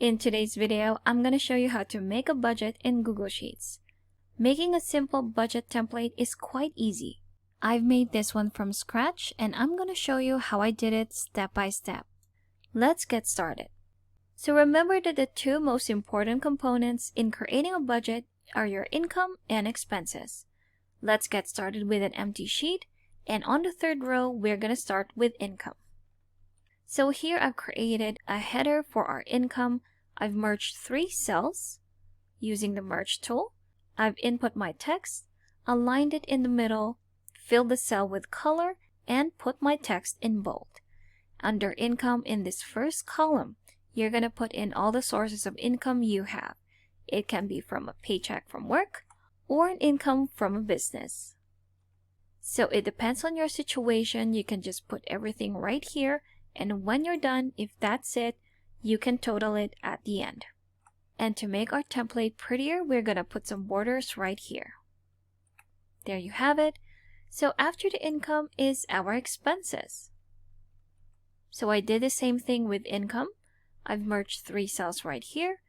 In today's video, I'm going to show you how to make a budget in Google Sheets. Making a simple budget template is quite easy. I've made this one from scratch and I'm going to show you how I did it step by step. Let's get started. So remember that the two most important components in creating a budget are your income and expenses. Let's get started with an empty sheet, and on the third row, we're going to start with income. So here I've created a header for our income. I've merged 3 cells using the merge tool. I've input my text, aligned it in the middle, filled the cell with color, and put my text in bold. Under income, in this first column, you're going to put in all the sources of income you have. It can be from a paycheck from work or an income from a business. So it depends on your situation. You can just put everything right here, and when you're done, if that's it, you can total it at the end. And to make our template prettier, we're going to put some borders right here. There you have it. So after the income is our expenses. So I did the same thing with income. I've merged 3 cells right here,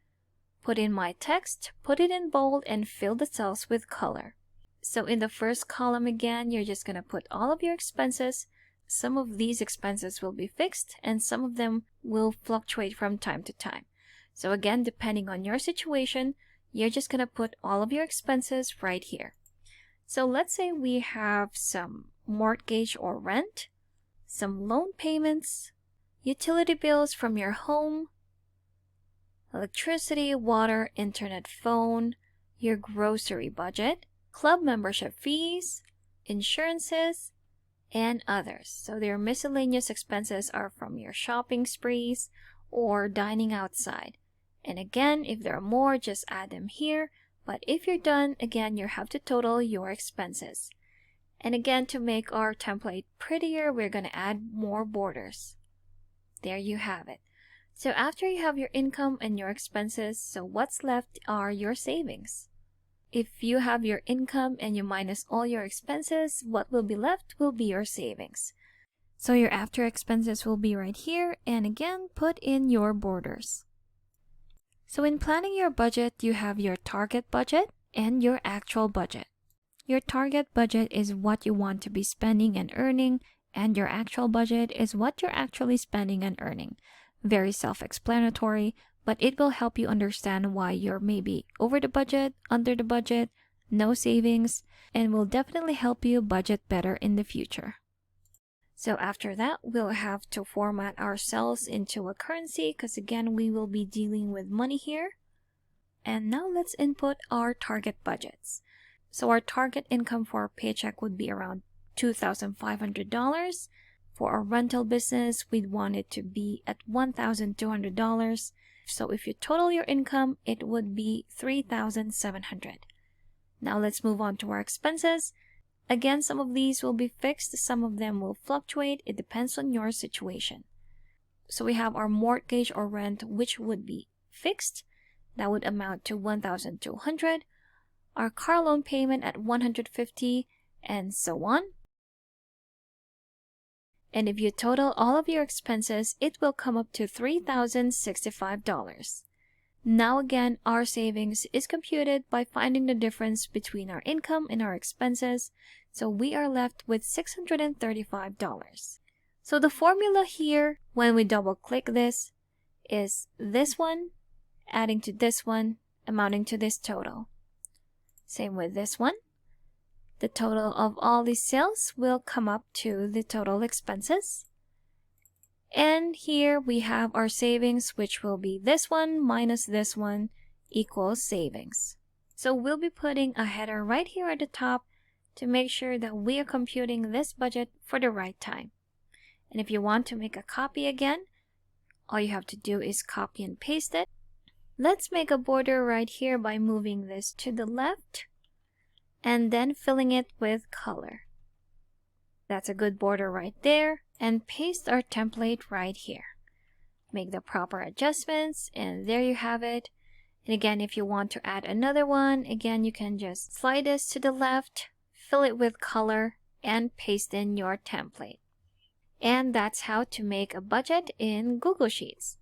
put in my text, put it in bold, and fill the cells with color. So in the first column again, you're just going to put all of your expenses. Some of these expenses will be fixed and some of them will fluctuate from time to time. So again, depending on your situation, you're just going to put all of your expenses right here. So let's say we have some mortgage or rent, some loan payments, utility bills from your home, electricity, water, internet, phone, your grocery budget, club membership fees, insurances, and others. So their miscellaneous expenses are from your shopping sprees or dining outside. And again, if there are more, just add them here. But if you're done, again, you have to total your expenses. And again, to make our template prettier, we're going to add more borders. There you have it. So after you have your income and your expenses, so what's left are your savings. If you have your income and you minus all your expenses, what will be left will be your savings. So your after expenses will be right here, and again, put in your borders. So in planning your budget, you have your target budget and your actual budget. Your target budget is what you want to be spending and earning, and your actual budget is what you're actually spending and earning. Very self-explanatory, but it will help you understand why you're maybe over the budget, under the budget, no savings, and will definitely help you budget better in the future. So after that, we'll have to format our cells into a currency because again, we will be dealing with money here. And now let's input our target budgets. So our target income for a paycheck would be around $2,500. For our rental business, we'd want it to be at $1,200. So if you total your income, it would be $3,700. Now let's move on to our expenses. Again, some of these will be fixed, some of them will fluctuate. It depends on your situation. So we have our mortgage or rent, which would be fixed. That would amount to $1,200. Our car loan payment at $150, and so on. And if you total all of your expenses, it will come up to $3,065. Now again, our savings is computed by finding the difference between our income and our expenses. So we are left with $635. So the formula here, when we double click this, is this one adding to this one, amounting to this total. Same with this one. The total of all these cells will come up to the total expenses. And here we have our savings, which will be this one minus this one equals savings. So we'll be putting a header right here at the top to make sure that we are computing this budget for the right time. And if you want to make a copy again, all you have to do is copy and paste it. Let's make a border right here by moving this to the left and then filling it with color. That's a good border right there, and paste our template right here. Make the proper adjustments, and there you have it. And again, if you want to add another one, again, you can just slide this to the left, fill it with color, and paste in your template. And that's how to make a budget in Google Sheets.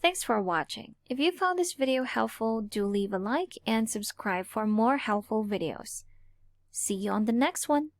Thanks for watching. If you found this video helpful, do leave a like and subscribe for more helpful videos. See you on the next one.